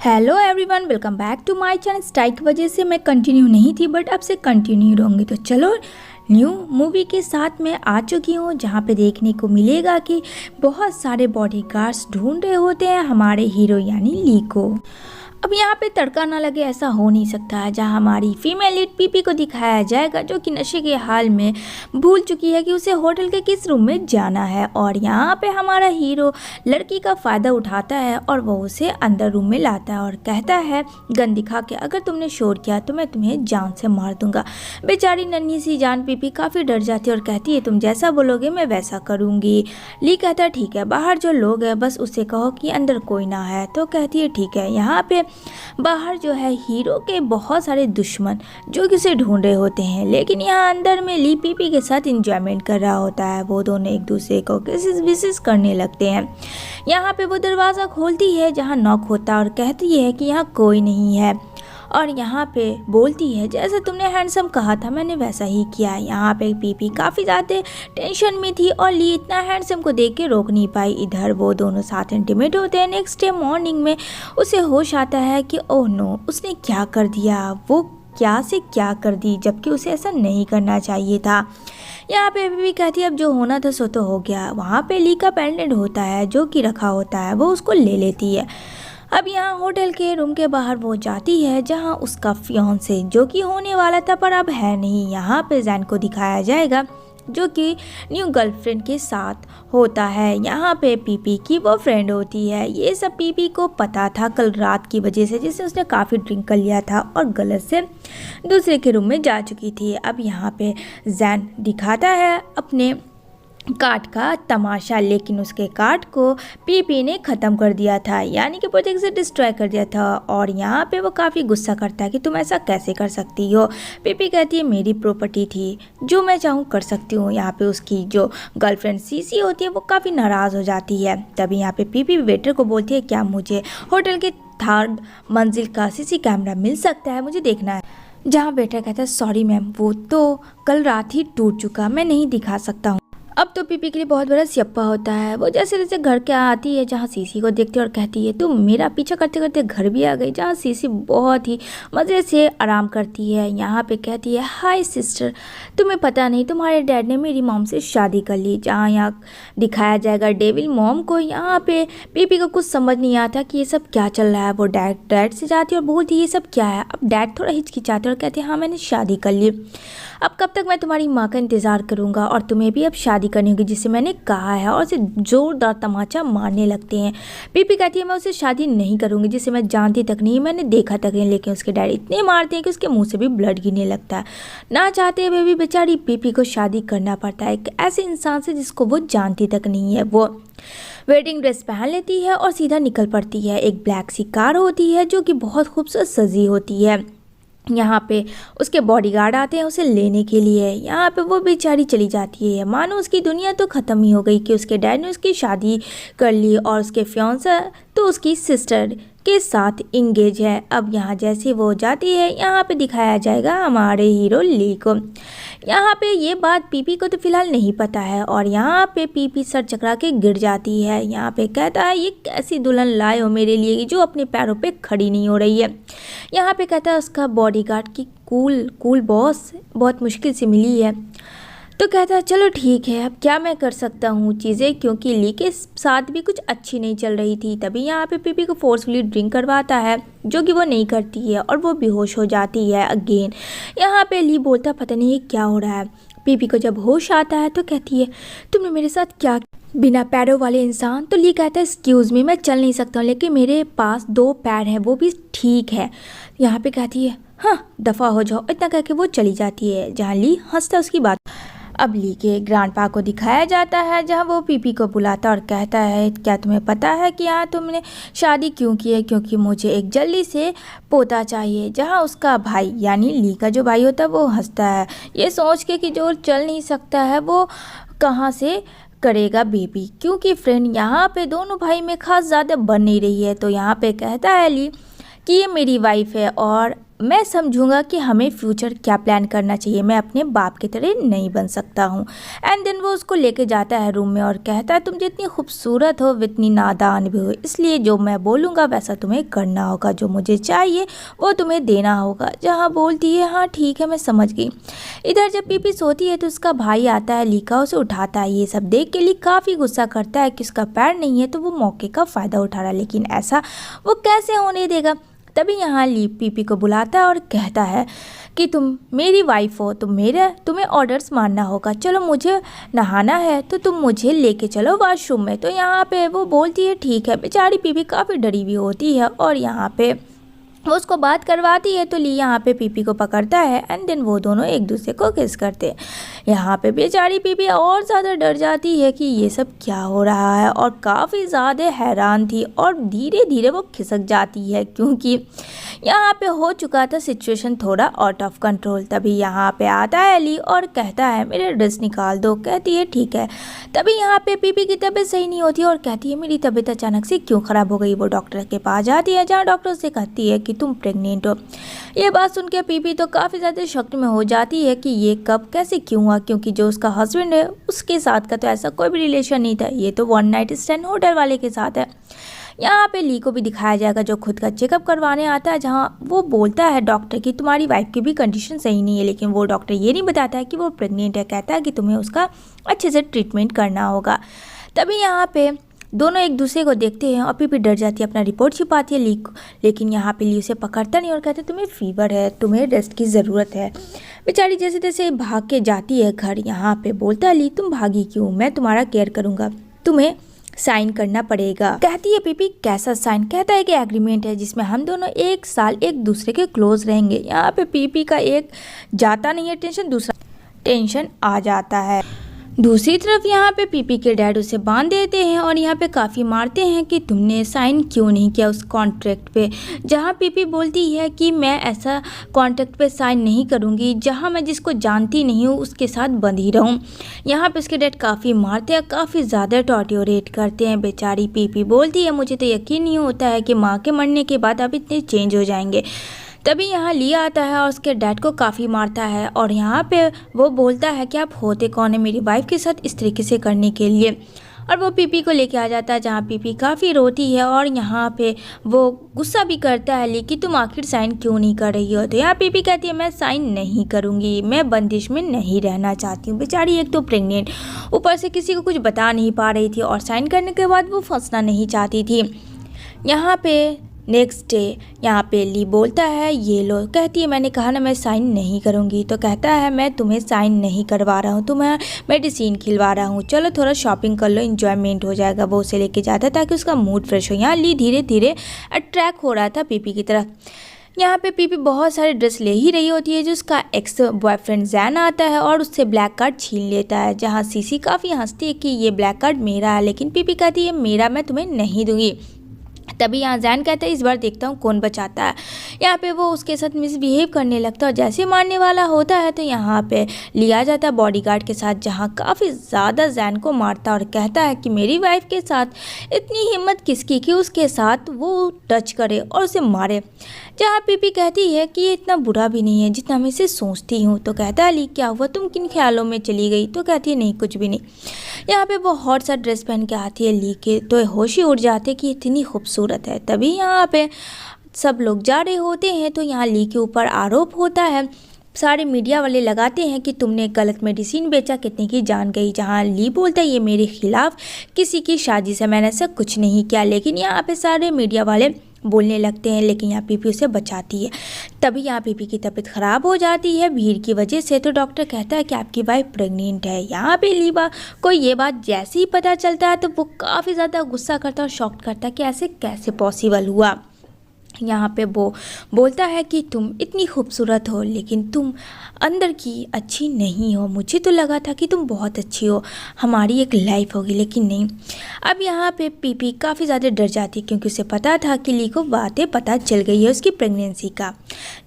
Hello everyone, welcome back to my channel. Strike की वजह से मैं कंटिन्यू नहीं थी, बट अब से कंटिन्यू रहूँगी। तो चलो न्यू मूवी के साथ मैं आ चुकी हूँ, जहाँ पे देखने को मिलेगा कि बहुत सारे बॉडीगार्ड्स ढूंढ रहे होते हैं हमारे हीरो यानी ली को। अब यहाँ पे तड़का ना लगे ऐसा हो नहीं सकता है, जहाँ हमारी फीमेल लीड पीपी को दिखाया जाएगा, जो कि नशे के हाल में भूल चुकी है कि उसे होटल के किस रूम में जाना है। और यहाँ पे हमारा हीरो लड़की का फ़ायदा उठाता है और वो उसे अंदर रूम में लाता है और कहता है गन दिखा के, अगर तुमने शोर किया तो मैं तुम्हें जान से मार दूंगा। बेचारी नन्ही सी जान पीपी काफ़ी डर जाती है और कहती है तुम जैसा बोलोगे मैं वैसा करूँगी। ली कहता है ठीक है, बाहर जो लोग हैं बस उसे कहो कि अंदर कोई ना है। तो कहती है ठीक है। यहाँ पे बाहर जो है हीरो के बहुत सारे दुश्मन जो कि उसे ढूंढ रहे होते हैं, लेकिन यहाँ अंदर में ली पीपी के साथ इंजॉयमेंट कर रहा होता है। वो दोनों एक दूसरे को किसिस विसिस करने लगते हैं। यहाँ पे वो दरवाज़ा खोलती है जहाँ नॉक होता है और कहती है कि यहाँ कोई नहीं है, और यहाँ पे बोलती है जैसे तुमने हैंडसम कहा था मैंने वैसा ही किया। यहाँ पे पीपी काफ़ी ज़्यादा टेंशन में थी और ली इतना हैंडसम को देख के रोक नहीं पाई। इधर वो दोनों साथ इंटीमेट होते हैं। नेक्स्ट डे मॉर्निंग में उसे होश आता है कि ओह नो, उसने क्या कर दिया, वो क्या से क्या कर दी, जबकि उसे ऐसा नहीं करना चाहिए था। यहाँ पे भी कहती है अब जो होना था सो तो हो गया। वहाँ पे ली का पेंडेंट होता है जो कि रखा होता है, वो उसको ले लेती है। अब यहाँ होटल के रूम के बाहर वो जाती है जहाँ उसका फियांसे जो कि होने वाला था पर अब है नहीं। यहाँ पे जैन को दिखाया जाएगा जो कि न्यू गर्लफ्रेंड के साथ होता है। यहाँ पे पीपी की वो फ्रेंड होती है। ये सब पीपी को पता था कल रात की वजह से, जिससे उसने काफ़ी ड्रिंक कर लिया था और गलत से दूसरे के रूम में जा चुकी थी। अब यहाँ पे जैन दिखाता है अपने कार्ड का तमाशा, लेकिन उसके कार्ड को पीपी ने ख़त्म कर दिया था, यानी कि प्रोजेक्ट से डिस्ट्रॉय कर दिया था। और यहाँ पे वो काफ़ी गुस्सा करता है कि तुम ऐसा कैसे कर सकती हो। पीपी कहती है मेरी प्रॉपर्टी थी, जो मैं चाहूँ कर सकती हूँ। यहाँ पे उसकी जो गर्लफ्रेंड सीसी होती है वो काफ़ी नाराज़ हो जाती है। तभी यहाँ पे पीपी वेटर को बोलती है क्या मुझे होटल के 3rd मंजिल का सीसी कैमरा मिल सकता है, मुझे देखना है। जहाँ वेटर कहता है सॉरी मैम, वो तो कल रात ही टूट चुका, मैं नहीं दिखा सकता हूँ। अब तो पीपी के लिए बहुत बड़ा सियप्पा होता है। वो जैसे जैसे घर के आती है जहाँ सीसी को देखती है और कहती है तुम मेरा पीछा करते करते घर भी आ गई, जहाँ सीसी बहुत ही मज़े से आराम करती है। यहाँ पे कहती है हाय सिस्टर, तुम्हें पता नहीं तुम्हारे डैड ने मेरी मॉम से शादी कर ली। जहाँ यहाँ दिखाया जाएगा डेविल मॉम को। यहाँ पे पीपी को कुछ समझ नहीं आता कि ये सब क्या चल रहा है। वो डैड से जाती है और बोलती है ये सब क्या है। अब डैड थोड़ा हिचकिचाते और कहते हैं हाँ मैंने शादी कर ली, अब कब तक मैं तुम्हारी माँ का इंतज़ार करूँगा, और तुम्हें भी अब शादी करनी होगी जिससे मैंने कहा है। और उसे जोरदार तमाचा मारने लगते हैं। पीपी कहती है मैं उसे शादी नहीं करूँगी जिसे मैं जानती तक नहीं, मैंने देखा तक नहीं। लेकिन उसके डैडी इतने मारते हैं कि उसके मुंह से भी ब्लड गिरने लगता है। ना चाहते हुए भी बेचारी पीपी को शादी करना पड़ता है एक ऐसे इंसान से जिसको वो जानती तक नहीं है। वो वेडिंग ड्रेस पहन लेती है और सीधा निकल पड़ती है। एक ब्लैक सी कार होती है जो कि बहुत खूबसूरत सजी होती है। यहाँ पे उसके बॉडीगार्ड आते हैं उसे लेने के लिए। यहाँ पे वो बेचारी चली जाती है, मानो उसकी दुनिया तो ख़त्म ही हो गई कि उसके डैड ने उसकी शादी कर ली और उसके फियांसा तो उसकी सिस्टर के साथ इंगेज है। अब यहाँ जैसे वो जाती है यहाँ पे दिखाया जाएगा हमारे हीरो ली को। यहाँ पे ये बात पीपी को तो फिलहाल नहीं पता है और यहाँ पे पीपी सर चकरा के गिर जाती है। यहाँ पे कहता है ये कैसी दुल्हन लाए हो मेरे लिए जो अपने पैरों पे खड़ी नहीं हो रही है। यहाँ पे कहता है उसका बॉडीगार्ड की कूल बॉस बहुत मुश्किल से मिली है। तो कहता है चलो ठीक है, अब क्या मैं कर सकता हूँ चीज़ें, क्योंकि ली के साथ भी कुछ अच्छी नहीं चल रही थी। तभी यहाँ पे पीपी को फोर्सफुली ड्रिंक करवाता है जो कि वो नहीं करती है और वो बेहोश हो जाती है अगेन। यहाँ पे ली बोलता पता नहीं ये क्या हो रहा है। पीपी को जब होश आता है तो कहती है तुमने मेरे साथ क्या, बिना पैरों वाले इंसान। तो ली कहता है एक्सक्यूज़ मी, मैं चल नहीं सकता हूँ लेकिन मेरे पास 2 पैर हैं वो भी ठीक है। यहाँ पे कहती है हाँ दफ़ा हो जाओ, इतना कह के वो चली जाती है। जहाँ ली हंसता उसकी बात। अब ली के ग्रैंडपा को दिखाया जाता है जहाँ वो पीपी को बुलाता और कहता है क्या तुम्हें पता है कि यहाँ तुमने शादी क्यों की है, क्योंकि मुझे एक जल्दी से पोता चाहिए। जहाँ उसका भाई यानी ली का जो भाई होता है वो हंसता है ये सोच के कि जो चल नहीं सकता है वो कहाँ से करेगा बेबी, क्योंकि फ्रेंड यहाँ पे दोनों भाई में खास ज़्यादा बन नहीं रही है। तो यहाँ पे कहता है ली कि ये मेरी वाइफ है और मैं समझूंगा कि हमें फ्यूचर क्या प्लान करना चाहिए, मैं अपने बाप की तरह नहीं बन सकता हूँ। एंड देन वो उसको लेके जाता है रूम में और कहता है तुम जितनी खूबसूरत हो इतनी नादान भी हो, इसलिए जो मैं बोलूँगा वैसा तुम्हें करना होगा, जो मुझे चाहिए वो तुम्हें देना होगा। जहाँ बोलती है हाँ ठीक है मैं समझ गई। इधर जब पीपी सोती है तो उसका भाई आता है, लीका उसे उठाता है। ये सब देख के ली काफ़ी गुस्सा करता है कि उसका पैर नहीं है तो वो मौके का फ़ायदा उठा रहा है, लेकिन ऐसा वो कैसे होने देगा। तभी यहाँ ली पीपी को बुलाता है और कहता है कि तुम मेरी वाइफ हो, तुम्हें ऑर्डर्स मानना होगा। चलो मुझे नहाना है तो तुम मुझे लेके चलो वॉशरूम में। तो यहाँ पे वो बोलती है ठीक है। बेचारी पीपी काफ़ी डरी हुई होती है और यहाँ पे वो उसको बात करवाती है तो ली यहाँ पे पीपी को पकड़ता है एंड देन वो दोनों एक दूसरे को किस करते हैं। यहाँ पे बेचारी पीपी और ज़्यादा डर जाती है कि ये सब क्या हो रहा है और काफ़ी ज़्यादा हैरान थी और धीरे धीरे वो खिसक जाती है क्योंकि यहाँ पे हो चुका था सिचुएशन थोड़ा आउट ऑफ कंट्रोल। तभी यहाँ पे आता है ली और कहता है मेरे ड्रेस निकाल दो। कहती है ठीक है। तभी यहाँ पे पीपी की तबीयत सही नहीं होती और कहती है मेरी तबीयत अचानक से क्यों ख़राब हो गई। वो डॉक्टर के पास जाती है जहाँ डॉक्टर से कहती है कि तुम प्रेग्नेंट हो। ये बात सुन के पीपी तो काफ़ी ज़्यादा शॉक में हो जाती है कि ये कब कैसे क्यों हुआ, क्योंकि जो उसका हस्बैंड है उसके साथ का तो ऐसा कोई भी रिलेशन नहीं था, ये तो वन नाइट स्टैंड होटल वाले के साथ है। यहाँ पे ली को भी दिखाया जाएगा जो खुद का चेकअप करवाने आता है, जहाँ वो बोलता है डॉक्टर कि तुम्हारी वाइफ की भी कंडीशन सही नहीं है, लेकिन वो डॉक्टर ये नहीं बताता है कि वो प्रेग्नेंट है। कहता है कि तुम्हें उसका अच्छे से ट्रीटमेंट करना होगा। तभी यहाँ पे दोनों एक दूसरे को देखते हैं और पीपी डर जाती है, अपना रिपोर्ट छिपाती है ली को, लेकिन यहाँ पे ली उसे पकड़ता नहीं और कहते तुम्हें फीवर है, तुम्हें रेस्ट की ज़रूरत है। बेचारी जैसे तैसे भाग के जाती है घर। यहाँ पे बोलता है ली तुम भागी क्यों, मैं तुम्हारा केयर करूँगा, तुम्हें साइन करना पड़ेगा। कहती है पीपी कैसा साइन। कहता है कि एग्रीमेंट है जिसमें हम दोनों 1 साल एक दूसरे के क्लोज रहेंगे। यहाँ पे पीपी का एक जाता नहीं है टेंशन, दूसरा टेंशन आ जाता है। दूसरी तरफ यहाँ पे पीपी के डैड उसे बांध देते हैं और यहाँ पे काफ़ी मारते हैं कि तुमने साइन क्यों नहीं किया उस कॉन्ट्रैक्ट पे। जहाँ पीपी बोलती है कि मैं ऐसा कॉन्ट्रैक्ट पे साइन नहीं करूँगी जहाँ मैं जिसको जानती नहीं हूँ उसके साथ बंधी रहूँ। यहाँ पे उसके डैड काफ़ी मारते हैं, काफ़ी ज़्यादा टॉर्चरेट करते हैं। बेचारी पीपी बोलती है मुझे तो यकीन नहीं होता है कि माँ के मरने के बाद आप इतने चेंज हो जाएंगे। तभी यहाँ लिया आता है और उसके डैड को काफ़ी मारता है और यहाँ पे वो बोलता है कि आप होते कौन है मेरी वाइफ के साथ इस तरीके से करने के लिए। और वो पीपी को लेके आ जाता है जहाँ पीपी काफ़ी रोती है और यहाँ पे वो गुस्सा भी करता है लेकिन तुम आखिर साइन क्यों नहीं कर रही हो। तो यहाँ पीपी कहती है मैं साइन नहीं करूँगी, मैं बंदिश में नहीं रहना चाहती हूँ। बेचारी एक तो प्रेग्नेंट, ऊपर से किसी को कुछ बता नहीं पा रही थी और साइन करने के बाद वो फंसना नहीं चाहती थी। यहाँ पे नेक्स्ट डे यहाँ पे ली बोलता है ये लो। कहती है मैंने कहा ना मैं साइन नहीं करूँगी। तो कहता है मैं तुम्हें साइन नहीं करवा रहा हूँ, तुम्हें मेडिसिन खिलवा रहा हूँ, चलो थोड़ा शॉपिंग कर लो, इन्जॉयमेंट हो जाएगा। वो उसे लेके जाता है ताकि उसका मूड फ्रेश हो। यहाँ ली धीरे धीरे अट्रैक्ट हो रहा था पीपी की तरफ। यहाँ पे पीपी बहुत सारे ड्रेस ले ही रही होती है जो उसका एक्स बॉयफ्रेंड जैन आता है और उससे ब्लैक कार्ड छीन लेता है। जहाँ सीसी काफ़ी हंसती है कि ये ब्लैक कार्ड मेरा है, लेकिन पीपी कहती है मेरा मैं तुम्हें नहीं दूँगी। तभी यहाँ जैन कहता है इस बार देखता हूँ कौन बचाता है। यहाँ पे वो उसके साथ मिसबिहेव करने लगता है और जैसे मारने वाला होता है तो यहाँ पे लिया जाता है बॉडीगार्ड के साथ, जहाँ काफ़ी ज़्यादा जैन को मारता है और कहता है कि मेरी वाइफ के साथ इतनी हिम्मत किसकी कि उसके साथ वो टच करे और उसे मारे। जहाँ पीपी कहती है कि ये इतना बुरा भी नहीं है जितना मैं इसे सोचती हूँ। तो कहता है ली क्या हुआ, तुम किन ख्यालों में चली गई। तो कहती है नहीं कुछ भी नहीं। यहाँ पे वो हॉट सा ड्रेस पहन के आती है ली के, तो होश ही उड़ जाते कि इतनी खूबसूरत है। तभी यहाँ पे सब लोग जा रहे होते हैं तो यहाँ ली के ऊपर आरोप होता है। सारे मीडिया वाले लगाते हैं कि तुमने गलत मेडिसिन बेचा, कितने की जान गई। जहाँ ली बोलता है ये मेरे खिलाफ किसी की साजिश है, मैंने ऐसा कुछ नहीं किया। लेकिन यहाँ पे सारे मीडिया वाले बोलने लगते हैं, लेकिन यहाँ पीपी उसे बचाती है। तभी यहाँ पीपी की तबीयत ख़राब हो जाती है भीड़ की वजह से। तो डॉक्टर कहता है कि आपकी वाइफ प्रेग्नेंट है। यहाँ पे लीबा को ये बात जैसे ही पता चलता है तो वो काफ़ी ज़्यादा गुस्सा करता है और शॉक्ड करता है कि ऐसे कैसे पॉसिबल हुआ। यहाँ पे वो बोलता है कि तुम इतनी खूबसूरत हो लेकिन तुम अंदर की अच्छी नहीं हो, मुझे तो लगा था कि तुम बहुत अच्छी हो, हमारी एक लाइफ होगी, लेकिन नहीं। अब यहाँ पे पीपी काफ़ी ज़्यादा डर जाती है क्योंकि उसे पता था कि ली को बातें पता चल गई है उसकी प्रेगनेंसी का।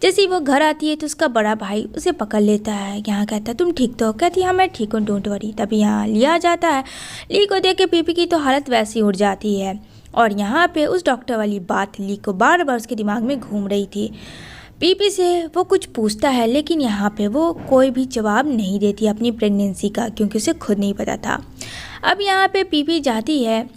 जैसे ही वो घर आती है तो उसका बड़ा भाई उसे पकड़ लेता है। यहाँ कहता है तुम ठीक तो हो। कहती है हाँ मैं ठीक हूँ, डोंट वरी। तभी यहाँ लिया जाता है। ली को देख के पीपी की तो हालत वैसी उड़ जाती है और यहाँ पे उस डॉक्टर वाली बात ली को बार बार उसके दिमाग में घूम रही थी। पीपी से वो कुछ पूछता है, लेकिन यहाँ पे वो कोई भी जवाब नहीं देती अपनी प्रेगनेंसी का, क्योंकि उसे खुद नहीं पता था। अब यहाँ पे पीपी जाती है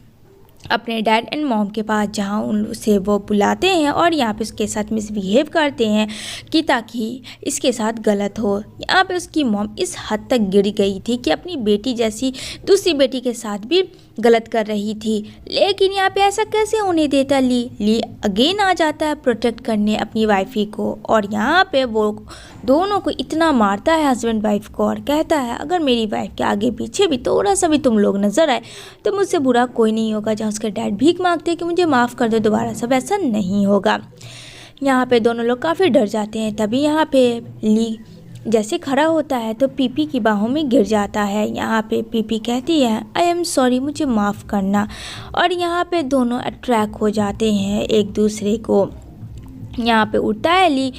अपने डैड एंड मॉम के पास, जहाँ उनसे वो बुलाते हैं और यहाँ पे उसके साथ मिसबिहेव करते हैं कि ताकि इसके साथ गलत हो। यहाँ पे उसकी मॉम इस हद तक गिर गई थी कि अपनी बेटी जैसी दूसरी बेटी के साथ भी गलत कर रही थी, लेकिन यहाँ पे ऐसा कैसे होने देता ली अगेन आ जाता है प्रोटेक्ट करने अपनी वाइफी को, और यहाँ पे वो दोनों को इतना मारता है हस्बैंड वाइफ को, और कहता है अगर मेरी वाइफ के आगे पीछे भी थोड़ा सा भी तुम लोग नजर आए तो मुझसे बुरा कोई नहीं होगा। जहाँ उसके डैड भीख मांगते हैं कि मुझे माफ़ कर दो, दोबारा सब ऐसा नहीं होगा। यहाँ पे दोनों लोग काफ़ी डर जाते हैं। तभी यहाँ पे ली जैसे खड़ा होता है तो पीपी की बाहों में गिर जाता है। यहाँ पे पीपी कहती है आई एम सॉरी, मुझे माफ़ करना, और यहाँ पे दोनों अट्रैक्ट हो जाते हैं एक दूसरे को। यहाँ पे उठता है ली।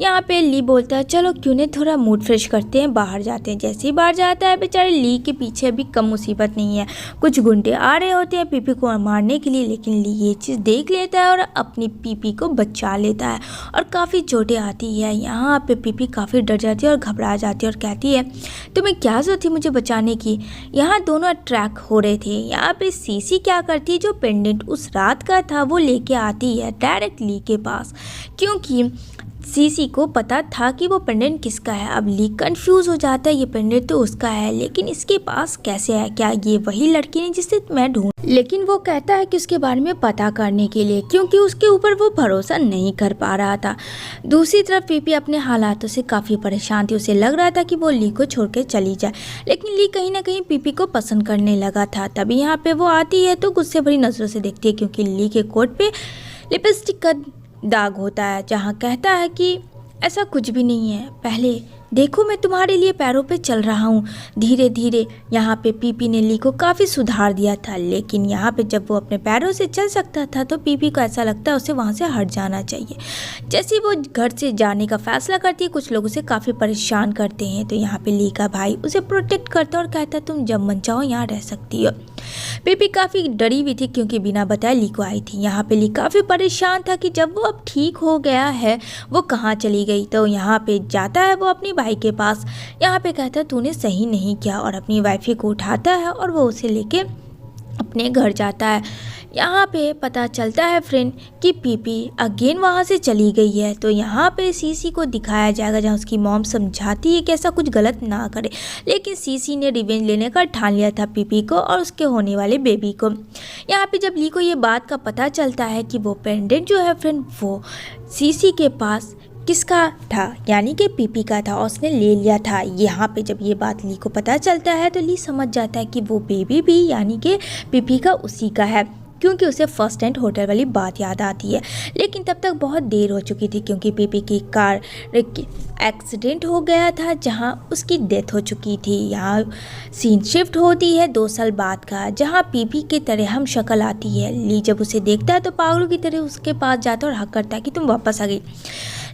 यहाँ पे ली बोलता है चलो क्यों नहीं थोड़ा मूड फ्रेश करते हैं, बाहर जाते हैं। जैसे ही बाहर जाता है बेचारे ली के पीछे भी कम मुसीबत नहीं है, कुछ गुंडे आ रहे होते हैं पीपी को मारने के लिए, लेकिन ली ये चीज़ देख लेता है और अपनी पीपी को बचा लेता है और काफ़ी चोटें आती है। यहाँ पे पीपी काफ़ी डर जाती है और घबरा जाती है और कहती है तुम्हें क्या जरूरत थी मुझे बचाने की। यहाँ दोनों अट्रैक्ट हो रहे थे। यहाँ पे सीसी क्या करती है, जो पेंडेंट उस रात का था वो लेके आती है डायरेक्ट ली के पास, क्योंकि सीसी को पता था कि वो पेंडेंट किसका है। अब ली कंफ्यूज हो जाता है, ये पेंडेंट तो उसका है लेकिन इसके पास कैसे है, क्या ये वही लड़की है जिसे मैं ढूंढ। लेकिन वो कहता है कि उसके बारे में पता करने के लिए, क्योंकि उसके ऊपर वो भरोसा नहीं कर पा रहा था। दूसरी तरफ पीपी अपने हालातों से काफ़ी परेशान थी। उसे लग रहा था कि वो ली को छोड़ के चली जाए, लेकिन ली कहीं ना कहीं पीपी को पसंद करने लगा था। तभी यहाँ पे वो आती है तो गुस्से भरी नज़रों से देखती है, क्योंकि ली के कोट पे लिपस्टिक का दाग होता है, जहाँ कहता है कि ऐसा कुछ भी नहीं है, पहले देखो मैं तुम्हारे लिए पैरों पे चल रहा हूँ धीरे धीरे। यहाँ पे पीपी ने ली को काफ़ी सुधार दिया था, लेकिन यहाँ पे जब वो अपने पैरों से चल सकता था तो पीपी को ऐसा लगता है उसे वहाँ से हट जाना चाहिए। जैसे वो घर से जाने का फैसला करती है, कुछ लोग उसे काफ़ी परेशान करते हैं, तो यहाँ पे ली का भाई उसे प्रोटेक्ट करता है और कहता है तुम जब मन चाहो यहाँ रह सकती हो। पीपी काफ़ी डरी हुई थी क्योंकि बिना बताए ली को आई थी। यहाँ पे ली काफ़ी परेशान था कि जब वो अब ठीक हो गया है वो कहाँ चली गई। तो यहाँ पे जाता है वो अपनी भाई के पास, यहाँ पे कहता है तूने सही नहीं किया, और अपनी वाइफी को उठाता है और वो उसे लेके अपने घर जाता है। यहाँ पे पता चलता है फ्रेंड कि पीपी अगेन वहाँ से चली गई है। तो यहाँ पे सीसी को दिखाया जाएगा, जहाँ उसकी मॉम समझाती है कि ऐसा कुछ गलत ना करे, लेकिन सीसी ने रिवेंज लेने का ठान लिया था पीपी को और उसके होने वाले बेबी को। यहाँ पे जब ली को ये बात का पता चलता है कि वो पेंडेंट जो है फ्रेंड वो सीसी के पास किसका था, यानी कि पीपी का था और उसने ले लिया था। यहाँ पे जब ये बात ली को पता चलता है तो ली समझ जाता है कि वो बेबी भी यानी कि पीपी का उसी का है, क्योंकि उसे फर्स्ट एंड होटल वाली बात याद आती है। लेकिन तब तक बहुत देर हो चुकी थी, क्योंकि पीपी की कार एक्सीडेंट हो गया था जहां उसकी डेथ हो चुकी थी। यहाँ सीन शिफ्ट होती है 2 साल बाद का, जहां पीपी की तरह हम शक्ल आती है। ली जब उसे देखता है तो पागलों की तरह उसके पास जाता है और हक करता है कि तुम वापस आ गई,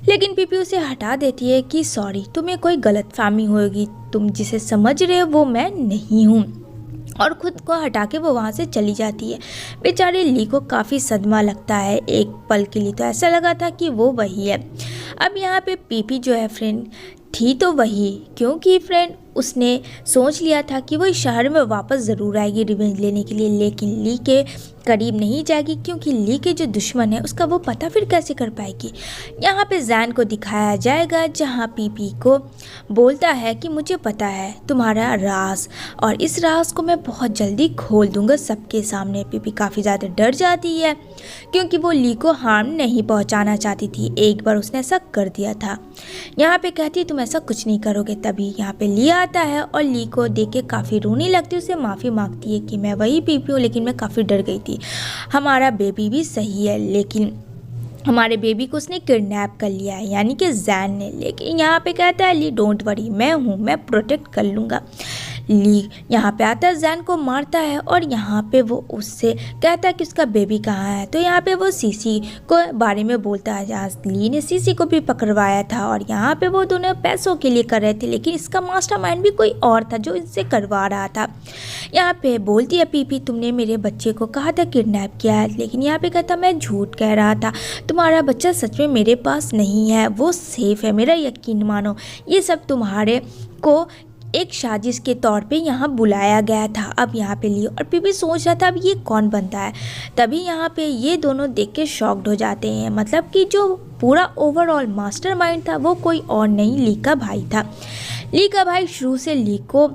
लेकिन पीपी उसे हटा देती है कि सॉरी तुम्हें कोई गलतफहमी होगी, तुम जिसे समझ रहे हो वो मैं नहीं हूँ, और ख़ुद को हटा के वो वहाँ से चली जाती है। बेचारे ली को काफ़ी सदमा लगता है, एक पल के लिए तो ऐसा लगा था कि वो वही है। अब यहाँ पे पीपी जो है फ्रेंड थी तो वही, क्योंकि फ्रेंड उसने सोच लिया था कि वो इस शहर में वापस ज़रूर आएगी रिवेंज लेने के लिए, लेकिन ली के करीब नहीं जाएगी, क्योंकि ली के जो दुश्मन है उसका वो पता फिर कैसे कर पाएगी। यहाँ पे जैन को दिखाया जाएगा, जहाँ पीपी को बोलता है कि मुझे पता है तुम्हारा राज, और इस राज को मैं बहुत जल्दी खोल दूंगा सबके सामने। पीपी काफ़ी ज़्यादा डर जाती है, क्योंकि वो ली को हार्म नहीं पहुँचाना चाहती थी, एक बार उसने ऐसा कर दिया था। यहाँ पे कहती है तुम ऐसा कुछ नहीं करोगे। तभी यहाँ पे ली आता है और ली को देख के काफ़ी रोने लगती है, उसे माफ़ी मांगती है कि मैं वही पीपी हूँ, लेकिन मैं काफ़ी डर गई थी, हमारा बेबी भी सही है, लेकिन हमारे बेबी को उसने किडनैप कर लिया है, यानी कि जैन ने। लेकिन यहाँ पे कहता है ली डोंट वरी, मैं हूँ, मैं प्रोटेक्ट कर लूँगा। ली यहाँ पे आता है, जैन को मारता है और यहाँ पे वो उससे कहता है कि उसका बेबी कहाँ है। तो यहाँ पे वो सीसी को बारे में बोलता है जहाँ ली ने सीसी को भी पकड़वाया था और यहाँ पे वो दोनों पैसों के लिए कर रहे थे, लेकिन इसका मास्टरमाइंड भी कोई और था जो इनसे करवा रहा था। यहाँ पे बोलती है पीपी तुमने मेरे बच्चे को कहा था किडनैप किया है, लेकिन यहाँ पे कहता मैं झूठ कह रहा था, तुम्हारा बच्चा सच में मेरे पास नहीं है, वो सेफ है, मेरा यकीन मानो, ये सब तुम्हारे को एक साजिश के तौर पे यहाँ बुलाया गया था। अब यहाँ पे लियो और पीपी सोच रहा था अब ये कौन बनता है। तभी यहाँ पे ये दोनों देख के शॉक्ड हो जाते हैं, मतलब कि जो पूरा ओवरऑल मास्टरमाइंड था वो कोई और नहीं, ली का भाई था। ली का भाई शुरू से ली को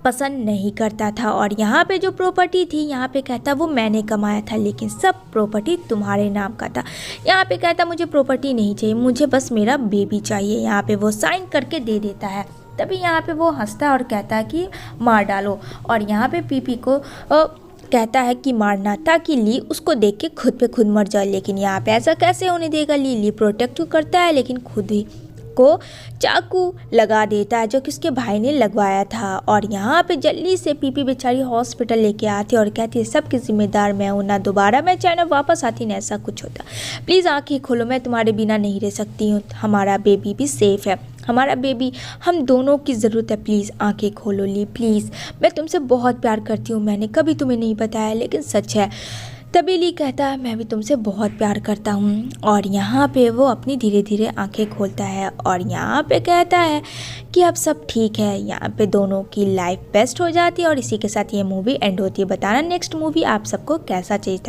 पसंद नहीं करता था और यहाँ पे जो प्रॉपर्टी थी यहाँ पे कहता वो मैंने कमाया था, लेकिन सब प्रॉपर्टी तुम्हारे नाम का था। यहाँ पे कहता मुझे प्रॉपर्टी नहीं चाहिए, मुझे बस मेरा बेबी चाहिए। यहाँ पे वो साइन करके दे देता है। तभी यहाँ पे वो हंसता और कहता है कि मार डालो और यहाँ पे पीपी को कहता है कि मारना, ताकि ली उसको देख के खुद पे खुद मर जाए। लेकिन यहाँ पे ऐसा कैसे होने देगा, ली प्रोटेक्ट करता है लेकिन खुद ही को चाकू लगा देता है जो कि उसके भाई ने लगवाया था। और यहाँ पे जल्दी से पीपी बेचारी हॉस्पिटल लेके आती है और कहती है सबकी जिम्मेदार मैं हूँ, ना दोबारा मैं चाहे ना वापस आती ना ऐसा कुछ होता, प्लीज़ आंखें खोलो, मैं तुम्हारे बिना नहीं रह सकती हूँ, हमारा बेबी भी सेफ है, हमारा बेबी हम दोनों की ज़रूरत है, प्लीज़ आंखें खोलो ली प्लीज़, मैं तुमसे बहुत प्यार करती हूँ, मैंने कभी तुम्हें नहीं बताया लेकिन सच है। तभी ली कहता है मैं भी तुमसे बहुत प्यार करता हूँ और यहाँ पे वो अपनी धीरे धीरे आंखें खोलता है और यहाँ पे कहता है कि अब सब ठीक है। यहाँ पे दोनों की लाइफ बेस्ट हो जाती है और इसी के साथ ये मूवी एंड होती है। बताना नेक्स्ट मूवी आप सबको कैसा चाहिए था।